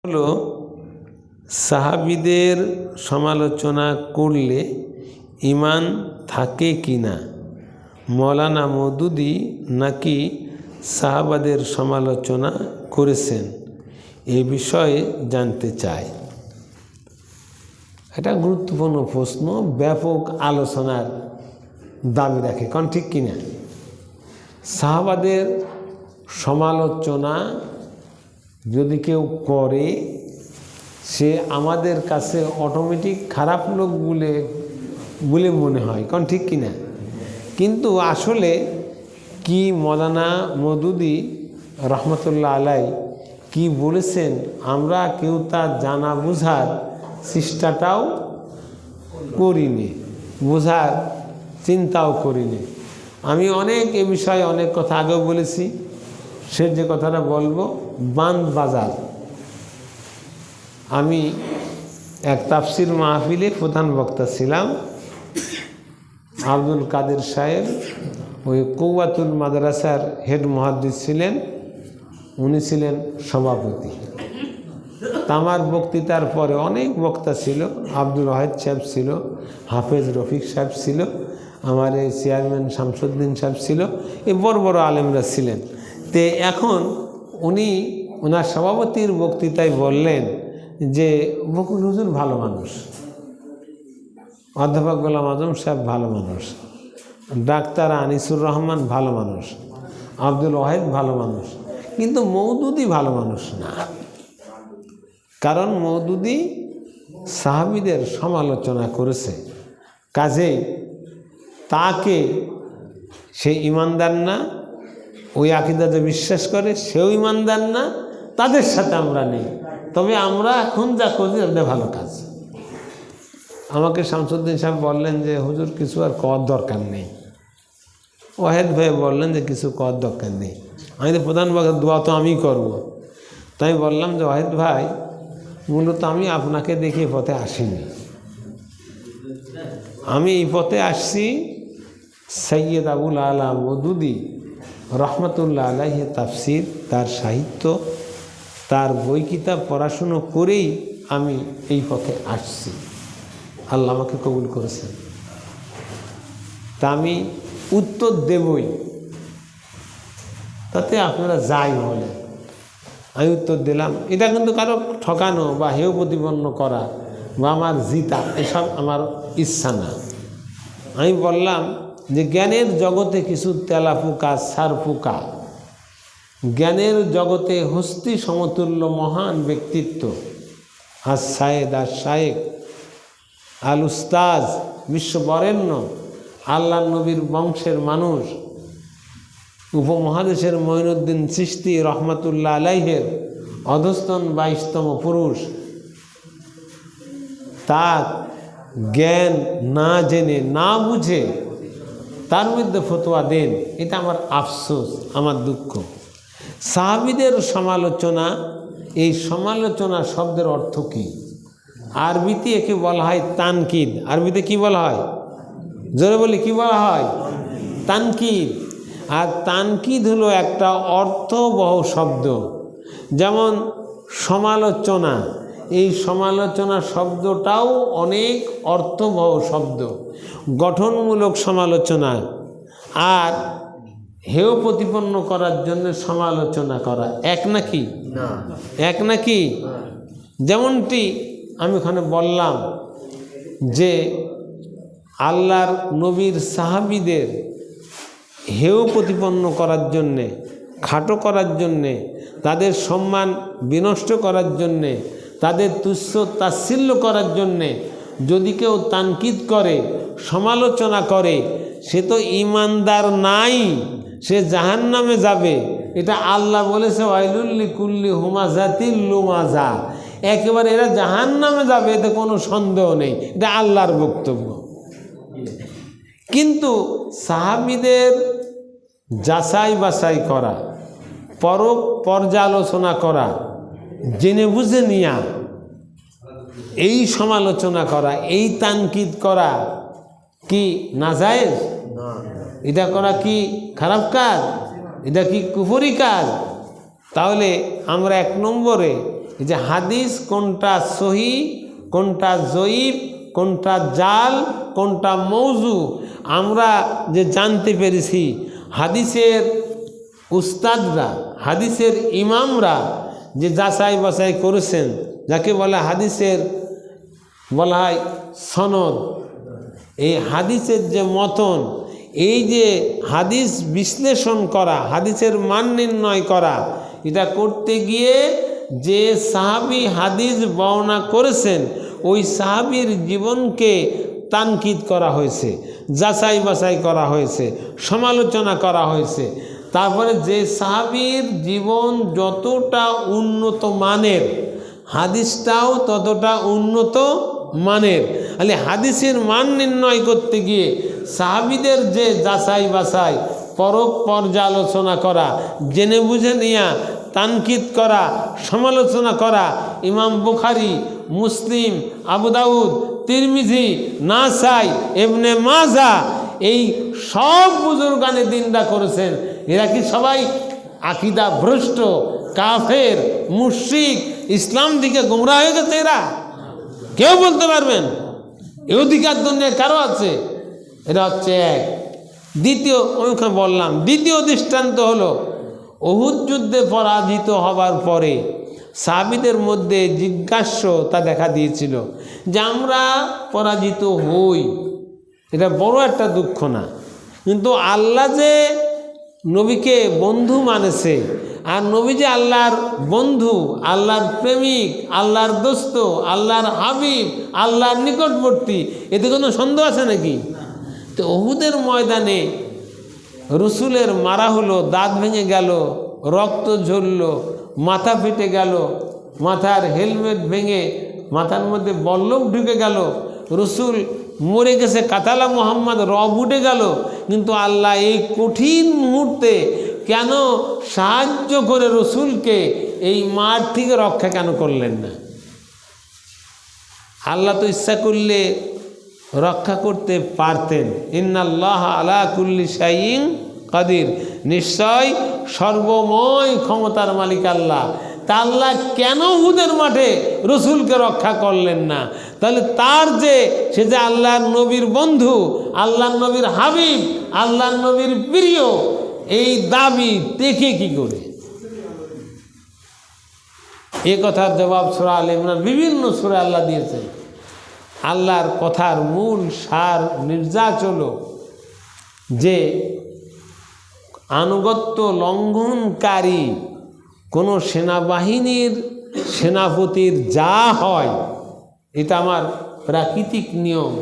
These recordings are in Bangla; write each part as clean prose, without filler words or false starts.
হলো সাহাবীদের সমালোচনা করলে ঈমান থাকে কি না। মৌলানা মওদুদী নাকি সাহাবাদের সমালোচনা করেছেন এ বিষয়ে জানতে চায়। এটা গুরুত্বপূর্ণ প্রশ্ন, ব্যাপক আলোচনার দাবি রাখে, কারণ ঠিক কিনা। সাহাবাদের সমালোচনা যদি কেউ করে সে আমাদের কাছে অটোমেটিক খারাপ লোক বলে মনে হয়, কারণ ঠিক কিনা। কিন্তু আসলে কি মৌলানা মওদুদী রহমতুল্লাহ আলাই কি বলেছেন আমরা কেউ তা জানা বোঝার চেষ্টাটাও করিনি, বোঝার চিন্তাও করিনি। আমি অনেক এ বিষয়ে অনেক কথা আগেও বলেছি, সে যে কথাটা বলবো বাঁধ বাজার। আমি এক তাফসির মাহফিলে প্রধান বক্তা ছিলাম। আব্দুল কাদের সাহেব ওই কৌয়াতুল মাদ্রাসার হেড মুহাদ্দিস ছিলেন, উনি ছিলেন সভাপতি। আমার বক্তৃতার পরে অনেক বক্তা ছিল, আব্দুল ওয়াহেদ সাহেব ছিল, হাফেজ রফিক সাহেব ছিল, আমার এই চেয়ারম্যান শামসুদ্দিন সাহেব ছিল, এই বড় বড় আলেমরা ছিলেন। তে এখন উনি ওনার সভাপতির বক্তৃতায় বললেন যে বকুল হুজুর ভালো মানুষ, অধ্যাপক গোলাম আজম সাহেব ভালো মানুষ, ডাক্তার আনিসুর রহমান ভালো মানুষ, আব্দুল ওয়াহেদ ভালো মানুষ, কিন্তু মওদুদী ভালো মানুষ না। কারণ মওদুদী সাহাবীদের সমালোচনা করেছে, কাজেই তাকে সে ইমানদার না, ওই আকীদাতে বিশ্বাস করে সেও ইমানদার না, তাদের সাথে আমরা নেই। তবে আমরা এখন যা করি ওটা ভালো কাজ। আমাকে শামসুদ্দিন সাহেব বললেন যে হুজুর কিছু আর কর দরকার নেই। ওয়াহেদ ভাই বললেন যে কিছু কর দরকার নেই। আমি তো প্রধান দোয়া তো আমি করব। তাই বললাম যে ওয়াহেদ ভাই মূলত আমি আপনাকে দেখে এই পথে আসিনি, আমি এই পথে আসছি সৈয়দ আবুল আলা মওদুদী রহমতুল্লাহ আলাইহি তাফসির, তার সাহিত্য, তার বই কিতাব পড়াশুনো করেই আমি এই পথে আসছি। আল্লাহ আমাকে কবুল করেছেন, তা আমি উত্তর দেবই, তাতে আপনারা যাই বলেন। আমি উত্তর দিলাম, এটা কিন্তু কারো ঠকানো বা হেয় প্রতিপন্ন করা বা আমার জিতা এসব আমার ইচ্ছা না। আমি বললাম যে জ্ঞানের জগতে কিছু তেলাপোকা সারপোকা, জ্ঞানের জগতে হস্তি সমতুল্য মহান ব্যক্তিত্ব আর সায়েদ আর শায়েক আল উস্তাজ, বিশ্ববরেণ্য আল্লাহ নবীর বংশের মানুষ, উপমহাদেশের মঈনুদ্দিন চিশতি রহমতুল্লাহ আলাইহের অধস্তন 22তম পুরুষ, তার জ্ঞান না জেনে না বুঝে তার মধ্যে ফতোয়া দেন, এটা আমার আফসোস, আমার দুঃখ। সাহাবীদের সমালোচনা, এই সমালোচনা শব্দের অর্থ কি? আরবিতে একে বলা হয় তানকিদ। আরবিতে কি বলা হয়? জোরে বলি কি বলা হয়? তানকিদ। আর তানকিদ হলো একটা অর্থবহ শব্দ। যেমন সমালোচনা, এই সমালোচনা শব্দটাও অনেক অর্থবহ শব্দ, গঠনমূলক সমালোচনা আর হেয় প্রতিপন্ন করার জন্য সমালোচনা করা এক নাকি? এক নাকি? যেমনটি আমি ওখানে বললাম যে আল্লাহর নবীর সাহাবীদের হেয় প্রতিপন্ন করার জন্যে, খাটো করার জন্যে, তাদের সম্মান বিনষ্ট করার জন্যে, তাদের তুচ্ছ তাচ্ছিল্য করার জন্যে যদি কেউ তানকিদ করে, সমালোচনা করে, সে তো ঈমানদার নাই, সে জাহান্নামে যাবে। এটা আল্লাহ বলেছে ওয়াইলুল লিকুল্লি হুমাযাতিল লুমাযা, একেবারে এরা জাহান্নামে যাবে, এতে কোনো সন্দেহ নেই, এটা আল্লাহর বক্তব্য। কিন্তু সাহাবীদের যাচাই বাছাই করা, পর্যালোচনা করা, জেনে বুঝে নিয়া এই সমালোচনা করা, এই তানকিদ করা কি নাজায়েজ? এটা করা কি খারাপ কাজ? এটা কি কুফরি কাজ? তাহলে আমরা 1 নম্বরে এই যে হাদিস কোনটা সহি, কোনটা জয়ীফ, কোনটা জাল, কোনটা মৌজু, আমরা যে জানতে পেরেছি হাদিসের উস্তাদরা, হাদিসের ইমামরা যে যাচাই বাছাই করেছেন, যাকে বলা হাদিসের বলা হয় সনদ, এই হাদিসের যে মতন, এই যে হাদিস বিশ্লেষণ করা, হাদিসের মান নির্ণয় করা, এটা করতে গিয়ে যে সাহাবী হাদিস বর্ণনা করেছেন ওই সাহাবীর জীবনকে তানকিদ করা হয়েছে, যাচাই বাছাই করা হয়েছে, সমালোচনা করা হয়েছে। তারপরে যে সাহাবীর জীবন যতটা উন্নত মানের, হাদিসটাও ততটা উন্নত মানের। তাহলে হাদিসের মান নির্ণয় করতে গিয়ে সাহাবীদের যে যাচাই বাছাই, পরখ পর্যালোচনা করা, জেনে বুঝে নেয়া, তানকিদ করা, সমালোচনা করা, ইমাম বুখারী, মুসলিম, আবু দাউদ, তিরমিজি, নাসাই, ইবনে মাজাহ, এই সব বুজুর্গানে দিনটা করেছেন। এরা কি সবাই আকীদা ভ্রষ্ট, কাফের, মুশরিক, ইসলাম থেকে গোমরা হয়ে গেছে? এরা কেউ বলতে পারবেন? এ অধিকার দুনিয়ায় কারো আছে? এটা হচ্ছে এক। দ্বিতীয়, আমি বললাম দ্বিতীয় দৃষ্টান্ত হলো উহুদ যুদ্ধে পরাজিত হবার পরে সাহাবীদের মধ্যে জিজ্ঞাস্যতা দেখা দিয়েছিল যে আমরা পরাজিত হই, এটা বড় একটা দুঃখ না, কিন্তু আল্লাহ যে নবীকে বন্ধু মানেছে, আর নবী যে আল্লাহর বন্ধু, আল্লাহর প্রেমিক, আল্লাহর দোস্ত, আল্লাহর হাবিব, আল্লাহর নিকটবর্তী, এতে কোনো সন্দেহ আছে নাকি? তো উহুদের ময়দানে রসুলের মারা হলো, দাঁত ভেঙে গেল, রক্ত ঝরল, মাথা ফেটে গেল, মাথার হেলমেট ভেঙে মাথার মধ্যে বল্লম ঢুকে গেল, রসুল মরে গেছে, কাতালা মোহাম্মদ রব উঠে গেল, কিন্তু আল্লাহ এই কঠিন মুহূর্তে কেন সাহায্য করে রসুলকে এই মার থেকে রক্ষা কেন করলেন না? আল্লাহ তো ইচ্ছা করলে রক্ষা করতে পারতেন। ইন্নাল্লাহ আলা কুল্লি শাইইন কাদির, নিশ্চয় সর্বময় ক্ষমতার মালিক আল্লাহ। তা আল্লাহ কেন উহুদের মাঠে রসুলকে রক্ষা করলেন না? তাহলে তার যে সে যে আল্লাহর নবীর বন্ধু, আল্লাহর নবীর হাবিব, আল্লাহর নবীর প্রিয়, এই দাবি দেখে কি করে? এ কথার জবাব সূরা আলে ইমরান বিভিন্ন সূরা আল্লাহ দিয়েছেন। আল্লাহর কথার মূল সার নির্যাস হলো যে আনুগত্য লঙ্ঘনকারী কোনো সেনাবাহিনীর সেনাপতির যা হয়, এটা আমার প্রাকৃতিক নিয়ম,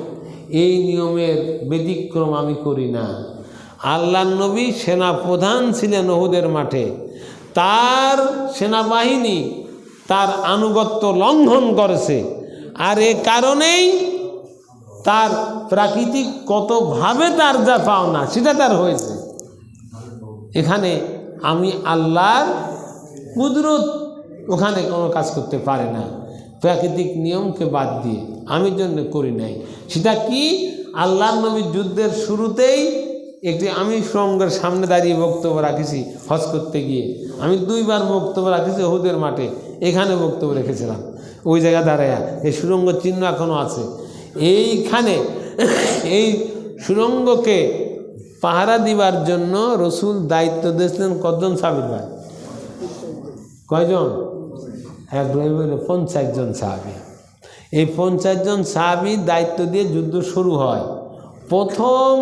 এই নিয়মের ব্যতিক্রম আমি করি না। আল্লাহর নবী সেনাপ্রধান ছিলেন উহুদের মাঠে, তার সেনাবাহিনী তার আনুগত্য লঙ্ঘন করেছে, আর এ কারণেই তার প্রাকৃতিক কতভাবে তার যা পাওনা সেটা তার হয়েছে। এখানে আমি আল্লাহর কুদরত ওখানে কোনো কাজ করতে পারে না, প্রাকৃতিক নিয়মকে বাদ দিয়ে আমি জন্য করি নাই। সেটা কি? আল্লাহর নবীর যুদ্ধের শুরুতেই একটি আমি সুরঙ্গের সামনে দাঁড়িয়ে বক্তব্য রাখেছি, হজ করতে গিয়ে আমি 2 বার বক্তব্য রাখেছি উহুদের মাঠে, এখানে বক্তব্য রেখেছিলাম ওই জায়গা দাঁড়ায়া, এই সুরঙ্গ চিহ্ন এখনও আছে এইখানে। এই সুরঙ্গকে পাহারা দিবার জন্য রসুল দায়িত্ব দিয়েছিলেন কতজন সাহাবীর? ভাই কয়জন? 50 জন সাহাবী। এই 50 জন সাহাবীর দায়িত্ব দিয়ে যুদ্ধ শুরু হয়। প্রথম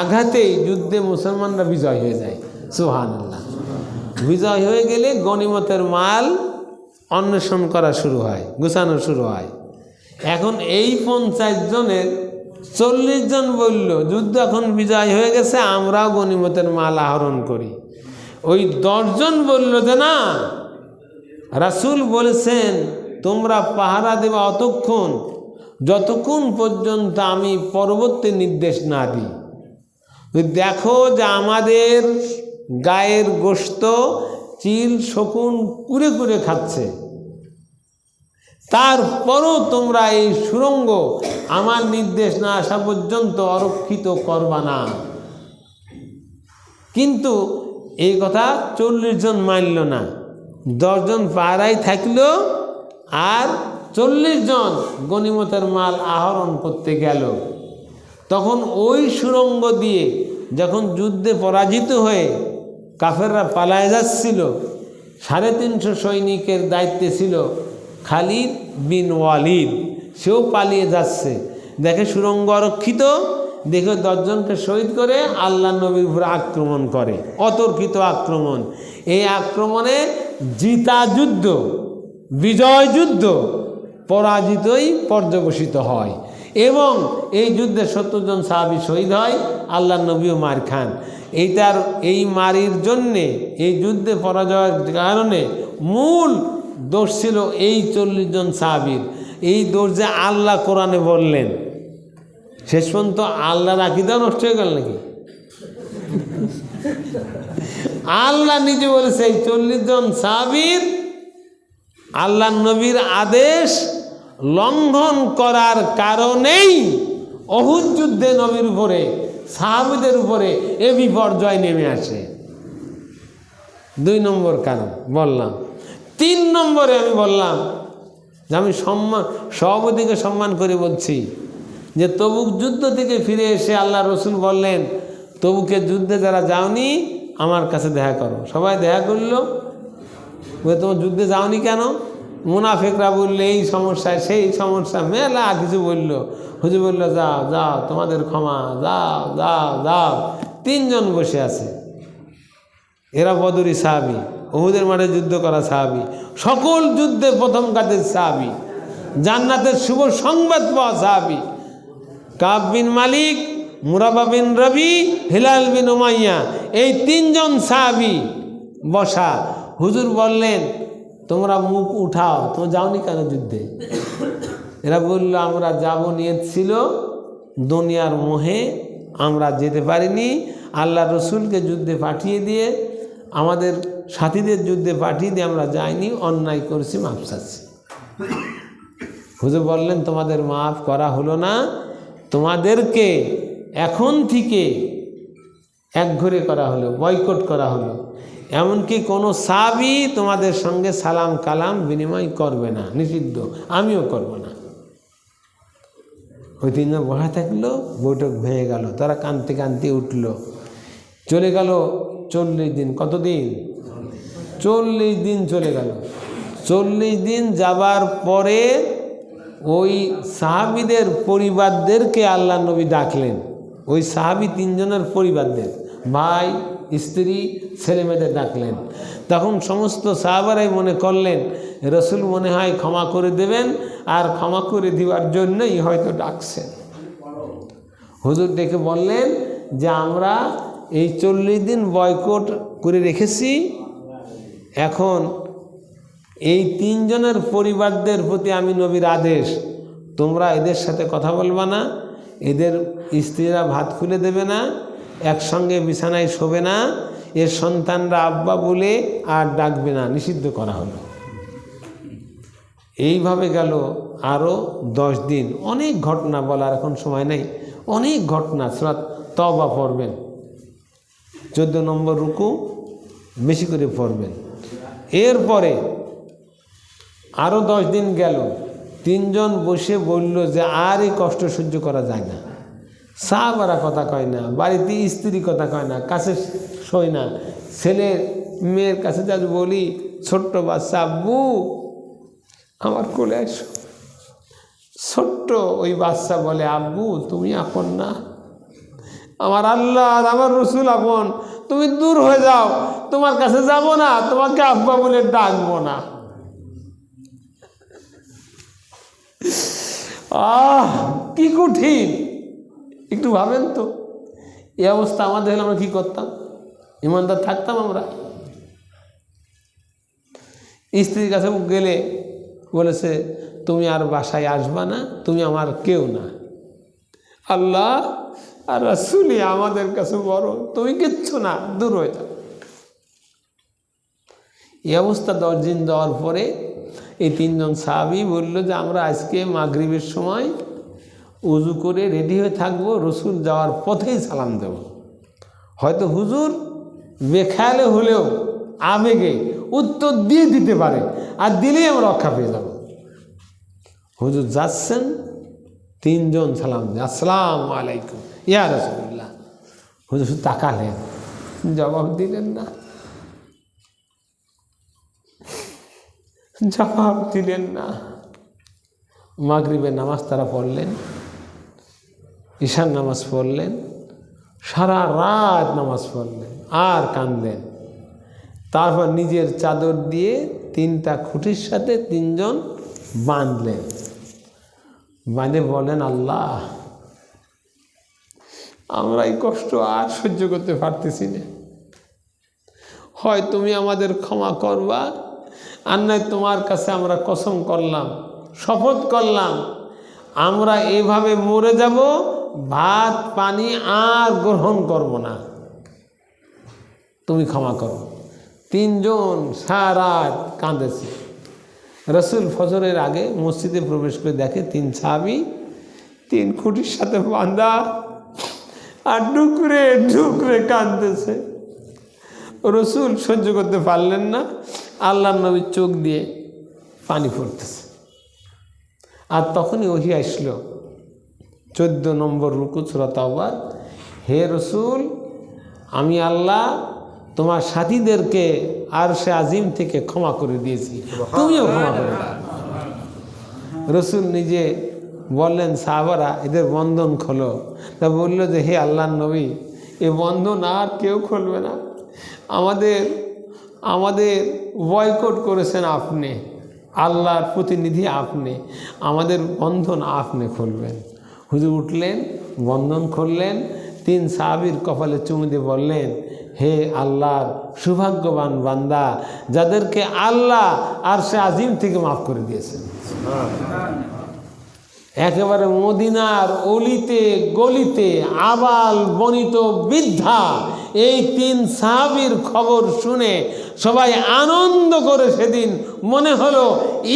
আঘাতেই যুদ্ধে মুসলমানরা বিজয় হয়ে যায়। সুবহানাল্লাহ। বিজয় হয়ে গেলে গনিমতের মাল অন্বেষণ করা শুরু হয়, গুছানো শুরু হয়। এখন এই 50 জনের 40 জন বলল যুদ্ধ এখন বিজয় হয়ে গেছে, আমরাও গনিমতের মাল আহরণ করি। ওই 10 জন বলল যে না, রাসূল বলেছেন তোমরা পাহারা দেবা অতক্ষণ যতক্ষণ পর্যন্ত আমি পরবর্তী নির্দেশ না দিই। দেখো যে আমাদের গায়ের গোশত চিল শকুন কুরে কুরে খাচ্ছে, তারপরও তোমরা এই সুরঙ্গ আমার নির্দেশ না আসা পর্যন্ত অরক্ষিত করবা না। কিন্তু এই কথা 40 জন মানল না, 10 জন পাহারায় থাকলো আর 40 জন গনিমতের মাল আহরণ করতে গেল। তখন ওই সুড়ঙ্গ দিয়ে যখন যুদ্ধে পরাজিত হয়ে কাফেররা পালায় যাচ্ছিল, 350 সৈনিকের দায়িত্বে ছিল খালিদ বিন ওয়ালিদ, সেও পালিয়ে যাচ্ছে। দেখে সুড়ঙ্গ অরক্ষিত, দেখে 10 জনকে শহীদ করে আল্লাহ নবীর উপরে আক্রমণ করে, অতর্কিত আক্রমণ। এই আক্রমণে জিতা যুদ্ধ, বিজয় যুদ্ধ পরাজিতই পর্যবসিত হয় এবং এই যুদ্ধে 70 জন সাহাবী শহীদ হয়, আল্লাহ নবীও মার খান। এই মারির জন্যে, এই যুদ্ধে পরাজয়ের কারণে মূল দোষ ছিল এই 40 জন সাহাবীর। এই দোষ যে আল্লাহ কোরআনে বললেন, শেষ পর্যন্ত আল্লাহর আকীদা নষ্ট হয়ে গেল নাকি? আল্লাহ নিজে বলেছে এই 40 জন সাহাবীর আল্লাহ নবীর আদেশ লঙ্ঘন করার কারণেই উহুদ যুদ্ধে নবীর উপরে, সাহাবীদের উপরে এ বিপর্যয় নেমে আসে। 2 নম্বর কারণ বললাম। 3 নম্বরে আমি বললাম যে আমি সভাপতিকে সম্মান করে বলছি যে তবুক যুদ্ধ থেকে ফিরে এসে আল্লাহ রসুল বললেন, তবুকের যুদ্ধে যারা যাওনি আমার কাছে দেখা করো। সবাই দেখা করলো, তোমার যুদ্ধে যাওনি কেন? মুনাফিকরা বললে এই সমস্যা সেই সমস্যা, মেলা কিছু বললো। হুজুর বললো যাও যাও, তোমাদের ক্ষমা, যাও যাও যাও। 3 জন বসে আছে, এরা বদরি সাহাবী, উহুদের মাঠে যুদ্ধ করা সাহাবী, সকল যুদ্ধে প্রথম কাজের সাহাবী, জান্নাতের শুভ সংবাদ পাওয়া সাহাবী। কাব বিন মালিক, মুরাবা বিন রবি, হিলাল বিন উমাইয়া, এই 3 জন সাহাবী বসা। হুজুর বললেন তোমরা মুখ উঠাও, তোমরা যাওনি কেন যুদ্ধে? এরা বলল আমরা যাব নিয়ত ছিল, দুনিয়ার মোহে আমরা যেতে পারিনি। আল্লাহ রসুলকে যুদ্ধে পাঠিয়ে দিয়ে, আমাদের সাথীদের যুদ্ধে পাঠিয়ে দিয়ে আমরা যাইনি, অন্যায় করেছি, মাফ চাচ্ছি। হুজুর বললেন তোমাদের মাফ করা হলো না, তোমাদেরকে এখন থেকে একঘরে করা হলো, বয়কট করা হলো। এমনকি কোনো সাহাবী তোমাদের সঙ্গে সালাম কালাম বিনিময় করবে না, নিষিদ্ধ, আমিও করব না। ওই 3 জন বসা থাকলো, বৈঠক ভেঙে গেল। তারা কাঁদতে কাঁদতে উঠল, চলে গেল 40 দিন। কতদিন? 40 দিন চলে গেল। 40 দিন যাবার পরে ওই সাহাবীদের পরিবারদেরকে আল্লাহ নবী ডাকলেন। ওই সাহাবী 3 জনের পরিবারদের, ভাই, স্ত্রী, ছেলে মেয়েদের ডাকলেন। তখন সমস্ত সাহাবারাই মনে করলেন রসুল মনে হয় ক্ষমা করে দেবেন, আর ক্ষমা করে দেওয়ার জন্যই হয়তো ডাকছেন। হুজুর ডেকে বললেন যে আমরা এই 40 দিন বয়কট করে রেখেছি, এখন এই 3 জনের পরিবারদের প্রতি আমি নবীর আদেশ, তোমরা এদের সাথে কথা বলবা না, এদের স্ত্রীরা ভাত খুলে দেবে না, একসঙ্গে বিছানায় শোবে না, এর সন্তানরা আব্বা বলে আর ডাকবে না, নিষিদ্ধ করা হলো। এইভাবে গেল আরও 10 দিন। অনেক ঘটনা বলার এখন সময় নেই, অনেক ঘটনা। সূরা তওবা পড়বেন, 14 নম্বর রুকু বেশি করে পড়বেন। এরপরে আরও 10 দিন গেল। 3 জন বসে বলল যে আর এই কষ্ট সহ্য করা যায় না। সাহাবারা কথা কয় না, বাড়িতে স্ত্রী কথা কয় না, কাছে শোয় না। ছেলে মেয়ের কাছে যা বলি, ছোট্ট বাচ্চা, আব্বু আমার কোলে আসো। ছোট্ট ওই বাচ্চা বলে আব্বু তুমি আপন না, আমার আল্লাহ আর আমার রসুল আপন, তুমি দূর হয়ে যাও, তোমার কাছে যাব না, তোমাকে আব্বা বলে ডাকবো না। কি কঠিন, একটু ভাবেন তো। এই অবস্থা আমাদের হলে আমরা কি করতাম? ইমানদার থাকতাম আমরা? স্ত্রীর কাছে গেলে বলেছে তুমি আর বাসায় আসবা না, তুমি আমার কেউ না, আল্লাহ আর রাসূলই আমাদের কাছে বড়, তুমি কিচ্ছু না, দূর হয়ে যাও। এই অবস্থা 10 দিন দেওয়ার পরে এই 3 জন সাহাবী বলল যে আমরা আজকে মাগরিবের সময় উজু করে রেডি হয়ে থাকবো, রসুল যাওয়ার পথেই সালাম দেব। হয়তো হুজুর বেখেয়ালে হলেও আবেগে উত্তর দিয়ে দিতে পারে, আর দিলেই আমরা রক্ষা পেয়ে যাব। হুজুর যাচ্ছেন, তিনজন সালাম দিয়ে আসসালামু আলাইকুম ইয়া রাসূলুল্লাহ। হুজুর শুধু তাকালেন, জবাব দিলেন না, জবাব দিলেন না। মাগরিবের নামাজ তারা পড়লেন, ঈশার নামাজ পড়লেন, সারা রাত নামাজ পড়লেন, আর কাঁদলেন। তারপর নিজের চাদর দিয়ে 3টা খুঁটির সাথে 3জন বাঁধলেন, বাঁধে বলেন, আল্লাহ আমরা এই কষ্ট আর সহ্য করতে পারতেছি না, হয় তুমি আমাদের ক্ষমা করবা, আর নয় তোমার কাছে আমরা কসম করলাম, শপথ করলাম, আমরা এভাবে মরে যাব, ভাত পানি আর গ্রহণ করব না, তুমি ক্ষমা করো। 3জন সারা রাত কাঁদেছে। রসুল ফজরের আগে মসজিদে প্রবেশ করে দেখে 3 সাহাবী 3 খুঁটির সাথে বাঁধা আর ডুকরে ডুকরে কাঁদতেছে। রসুল সহ্য করতে পারলেন না, আল্লাহর নবীর চোখ দিয়ে পানি পড়তেছে। আর তখনই ওহী আসলো 14 নম্বর রুকু সূরা তাওবা, হে রসুল, আমি আল্লাহ তোমার সাথীদেরকে আরশে আজিম থেকে ক্ষমা করে দিয়েছি, তুমিও ক্ষমা করে দাও। রসুল নিজে বললেন, সাহাবারা এদের বন্ধন খোলো। তা বললো যে, হে আল্লাহর নবী, এ বন্ধন আর কেউ খুলবে না, আমাদের বয়কট করেছেন আপনি, আল্লাহর প্রতিনিধি আপনি, আমাদের বন্ধন আপনি খুলবেন। হুজুর উঠলেন, বন্ধন খুললেন, 3 সাহাবীর কপালে চুমু দিয়ে বললেন, হে আল্লাহর সৌভাগ্যবান বান্দা, যাদেরকে আল্লাহ আরশে আজিম থেকে মাফ করে দিয়েছেন। একেবারে মদিনার অলিতে গলিতে আবাল বনিত বৃদ্ধা এই 3 সাহাবীর খবর শুনে সবাই আনন্দ করে, সেদিন মনে হলো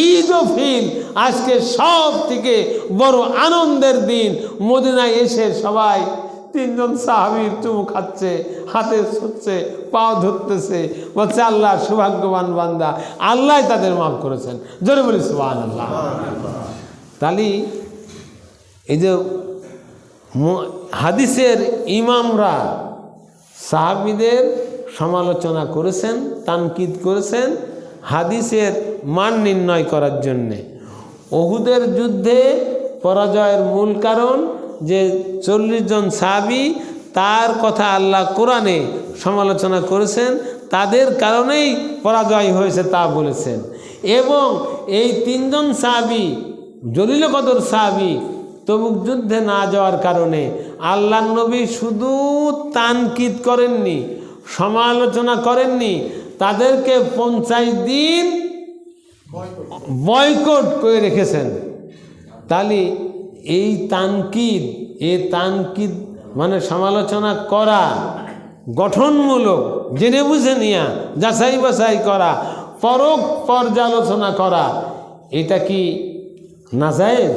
ঈদ ও ফিল, আজকে সব থেকে বড় আনন্দের দিন। মদিনায় এসে সবাই 3জন সাহাবীর চুমু খাচ্ছে, হাতে ছুটছে, পাও ধরতেছে, বলছে আল্লাহর সৌভাগ্যবান বান্দা, আল্লাহ তাদের মাফ করেছেন। জোরে বলি সুবহানাল্লাহ। তাহলে এই যে হাদিসের ইমামরা সাহাবীদের সমালোচনা করেছেন, তানকিদ করেছেন হাদিসের মান নির্ণয় করার জন্যে। উহুদের যুদ্ধে পরাজয়ের মূল কারণ যে 40 জন সাহাবী, তার কথা আল্লাহ কোরআনে সমালোচনা করেছেন, তাদের কারণেই পরাজয় হয়েছে তা বলেছেন। এবং এই 3 জন সাহাবী জলিল কদর সাহাবী তবুক যুদ্ধে না যাওয়ার কারণে আল্লাহর নবী শুধু তানকিদ করেননি, সমালোচনা করেননি, তাদেরকে 50 দিন বয়কট করে রেখেছেন। তাহলে এই তানকিদ মানে সমালোচনা করা, গঠনমূলক, জেনে বুঝে নেওয়া, যাচাই বাছাই করা, পরখ পর্যালোচনা করা, এটা কি নাজায়েজ?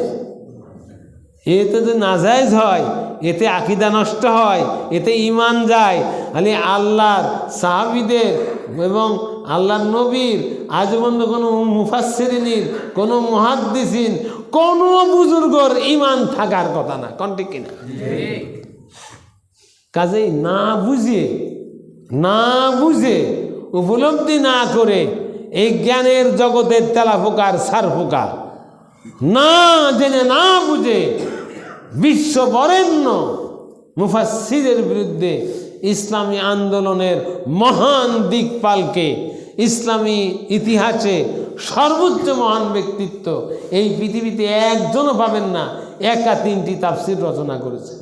এতে যদি নাজায়েজ হয়, এতে আকীদা নষ্ট হয়, এতে ঈমান যায়। তাহলে আল্লাহর সাহাবীদের এবং আল্লাহর নবীর আজ পর্যন্ত কোনো মুফাসসিরিনের, কোনো মুহাদ্দিসিন, কোনো বুজুর্গর ঈমান থাকার কথা না, কোন ঠিক কিনা? কাজেই না বুঝে উপলব্ধি না করে এই জ্ঞানের জগতের তেলাপোকার সারপোকা না জেনে না বুঝে বিশ্ব বরেণ্য মুফাসসিরের বিরুদ্ধে ইসলামী আন্দোলনের মহান দিকপালকে, ইসলামী ইতিহাসে সর্বোচ্চ মহান ব্যক্তিত্ব এই পৃথিবীতে একজনও পাবেন না, একা 3টি তাফসির রচনা করেছে।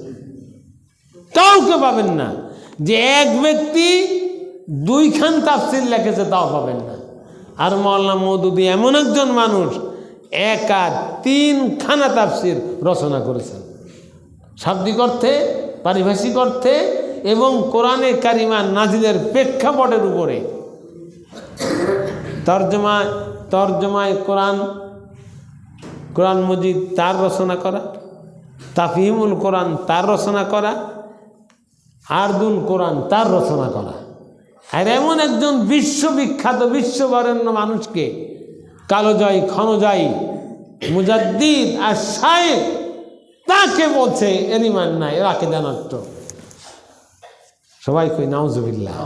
কাউকে পাবেন না যে এক ব্যক্তি 2খান তাফসির লিখেছে, তাও পাবেন না। আর মাওলানা মওদুদী এমন একজন মানুষ, একা 3খানা তাফসির রচনা করেছেন, শাব্দিক অর্থে, পারিভাষিক অর্থে এবং কোরআনে কারিমা নাজিলের প্রেক্ষাপটের উপরে। তর্জমায় কোরআন মজিদ তার রচনা করা, তাফহিমুল কোরআন তার রচনা করা, আরদুল কোরআন তার রচনা করা। আর এমন একজন বিশ্ববিখ্যাত বিশ্ববরেণ্য মানুষকে কালোজয়ী ক্ষণজয়ী মুজাদ্দিদ আর শায়েখ তাকে বলছে এর ঈমান নাই, এর আকীদা নষ্ট। সবাই কই নাউজুবিল্লাহ।